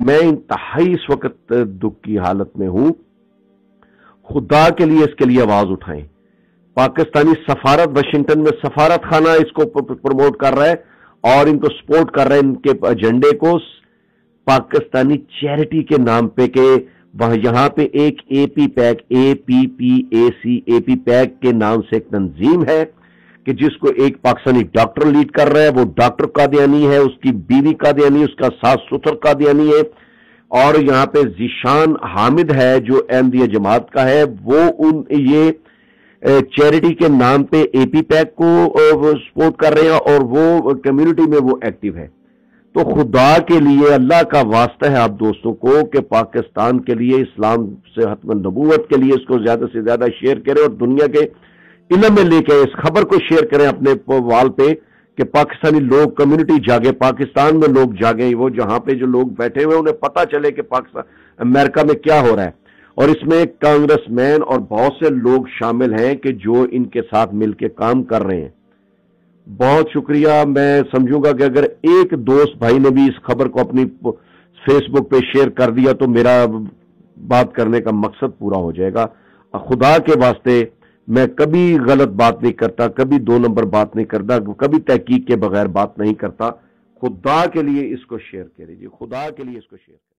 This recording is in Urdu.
میں انتہائی اس وقت دکھ کی حالت میں ہوں. خدا کے لیے اس کے لیے آواز اٹھائیں. پاکستانی سفارت واشنگٹن میں سفارت خانہ اس کو پروموٹ کر رہا ہے اور ان کو سپورٹ کر رہا ہے ان کے ایجنڈے کو پاکستانی چیریٹی کے نام پہ کہ وہاں یہاں پہ ایک اے پی پیک اے پی پیک کے نام سے ایک تنظیم ہے کہ جس کو ایک پاکستانی ڈاکٹر لیڈ کر رہا ہے. وہ ڈاکٹر قادیانی ہے, اس کی بیوی قادیانی, اس کا ساس سسر قادیانی ہے, اور یہاں پہ ذیشان حامد ہے جو احمدیہ جماعت کا ہے. وہ یہ چیریٹی کے نام پہ اے پی پیک کو سپورٹ کر رہے ہیں اور وہ کمیونٹی میں وہ ایکٹیو ہے. تو خدا کے لیے اللہ کا واسطہ ہے آپ دوستوں کو کہ پاکستان کے لیے, اسلام سے ختم نبوت کے لیے اس کو زیادہ سے زیادہ شیئر کریں اور دنیا کے علم میں لے کے اس خبر کو شیئر کریں اپنے وال پہ کہ پاکستانی لوگ کمیونٹی جاگے, پاکستان میں لوگ جاگیں, وہ جہاں پہ جو لوگ بیٹھے ہوئے انہیں پتہ چلے کہ پاکستان امریکہ میں کیا ہو رہا ہے. اور اس میں کانگریس مین اور بہت سے لوگ شامل ہیں کہ جو ان کے ساتھ مل کے کام کر رہے ہیں. بہت شکریہ. میں سمجھوں گا کہ اگر ایک دوست بھائی نے بھی اس خبر کو اپنی فیس بک پہ شیئر کر دیا تو میرا بات کرنے کا مقصد پورا ہو جائے گا. خدا کے واسطے میں کبھی غلط بات نہیں کرتا, کبھی دو نمبر بات نہیں کرتا, کبھی تحقیق کے بغیر بات نہیں کرتا. خدا کے لیے اس کو شیئر کر لیجیے, خدا کے لیے اس کو شیئر